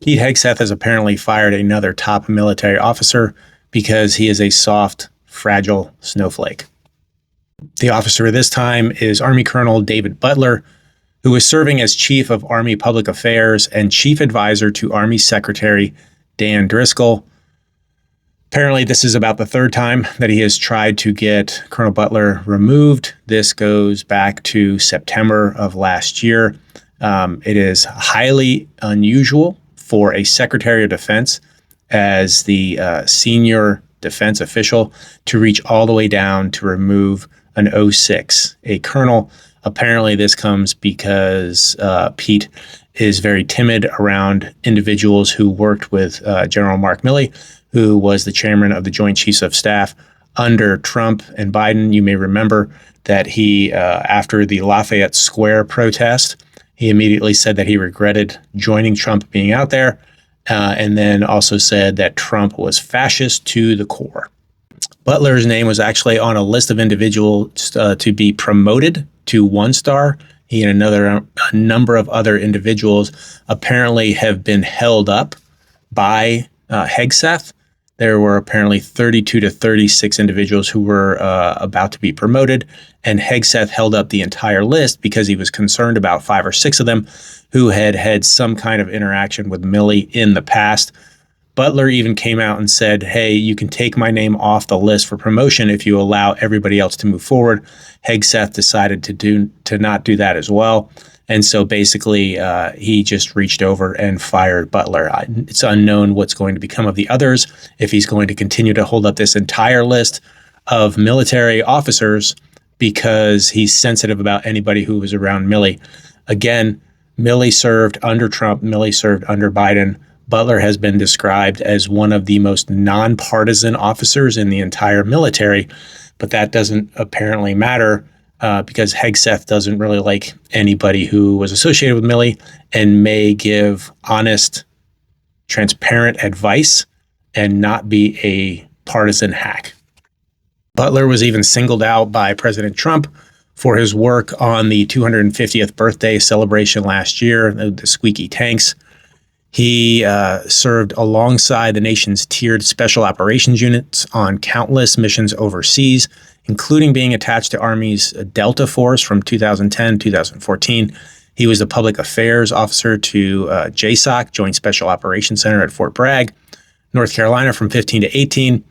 Pete Hegseth has apparently fired another top military officer because he is a soft, fragile snowflake. The officer this time is Army Colonel David Butler, who is serving as Chief of Army Public Affairs and Chief Advisor to Army Secretary Dan Driscoll. Apparently, this is about the third time that he has tried to get Colonel Butler removed. This goes back to September of last year. It is highly unusual for a Secretary of Defense as the senior defense official to reach all the way down to remove an 06, a colonel. Apparently, this comes because Pete is very timid around individuals who worked with General Mark Milley, who was the chairman of the Joint Chiefs of Staff under Trump and Biden. You may remember that he, after the Lafayette Square protest, he immediately said that he regretted joining Trump being out there, and then also said that Trump was fascist to the core. Butler's name was actually on a list of individuals to be promoted to 1-star. He and a number of other individuals apparently have been held up by Hegseth. There were apparently 32 to 36 individuals who were about to be promoted, and Hegseth held up the entire list because he was concerned about 5 or 6 of them who had had some kind of interaction with Milley in the past. Butler even came out and said, hey, you can take my name off the list for promotion if you allow everybody else to move forward. Hegseth decided to not do that as well. And so basically, he just reached over and fired Butler. It's unknown what's going to become of the others, if he's going to continue to hold up this entire list of military officers because he's sensitive about anybody who was around Milley. Again, Milley served under Trump. Milley served under Biden. Butler has been described as one of the most nonpartisan officers in the entire military, but that doesn't apparently matter because Hegseth doesn't really like anybody who was associated with Milley and may give honest, transparent advice and not be a partisan hack. Butler was even singled out by President Trump for his work on the 250th birthday celebration last year, the squeaky tanks. He served alongside the nation's tiered special operations units on countless missions overseas, including being attached to Army's Delta Force from 2010-2014. He was the public affairs officer to JSOC, Joint Special Operations Center at Fort Bragg, North Carolina from 15 to 18.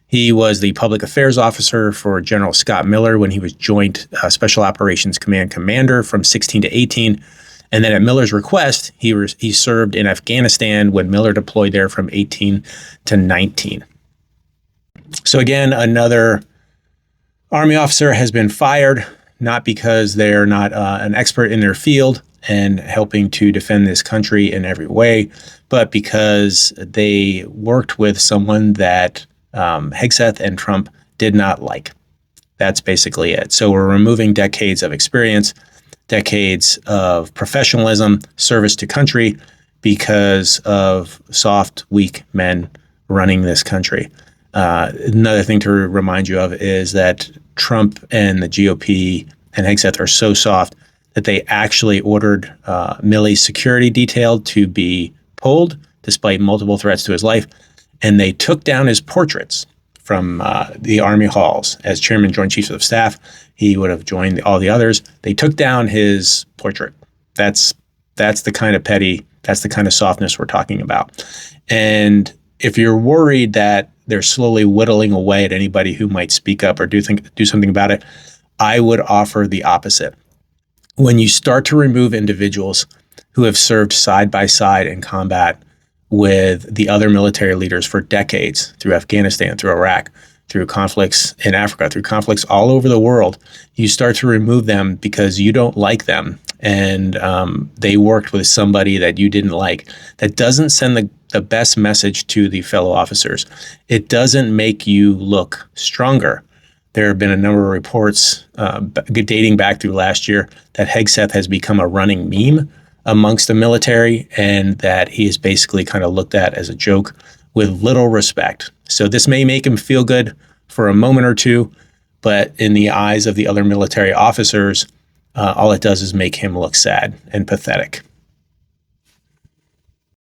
He was the public affairs officer for General Scott Miller when he was Joint Special Operations Command Commander from 16 to 18. And then at Miller's request, he served in Afghanistan when Miller deployed there from 18 to 19. So again, another Army officer has been fired, not because they're not an expert in their field and helping to defend this country in every way, but because they worked with someone that Hegseth and Trump did not like. That's basically it. So we're removing decades of experience, decades of professionalism, service to country because of soft, weak men running this country. Another thing to remind you of is that Trump and the GOP and Hegseth are so soft that they actually ordered Milley's security detail to be pulled despite multiple threats to his life. And they took down his portraits from the Army halls. As Chairman Joint Chiefs of Staff, he would have joined all the others. They took down his portrait. That's the kind of petty, that's the kind of softness we're talking about. And if you're worried that they're slowly whittling away at anybody who might speak up or do something about it, I would offer the opposite. When you start to remove individuals who have served side by side in combat with the other military leaders for decades, through Afghanistan, through Iraq, through conflicts in Africa, through conflicts all over the world, you start to remove them because you don't like them and they worked with somebody that you didn't like. That doesn't send the best message to the fellow officers. It doesn't make you look stronger. There have been a number of reports dating back through last year that Hegseth has become a running meme amongst the military and that he is basically kind of looked at as a joke with little respect. So this may make him feel good for a moment or two, but in the eyes of the other military officers, all it does is make him look sad and pathetic.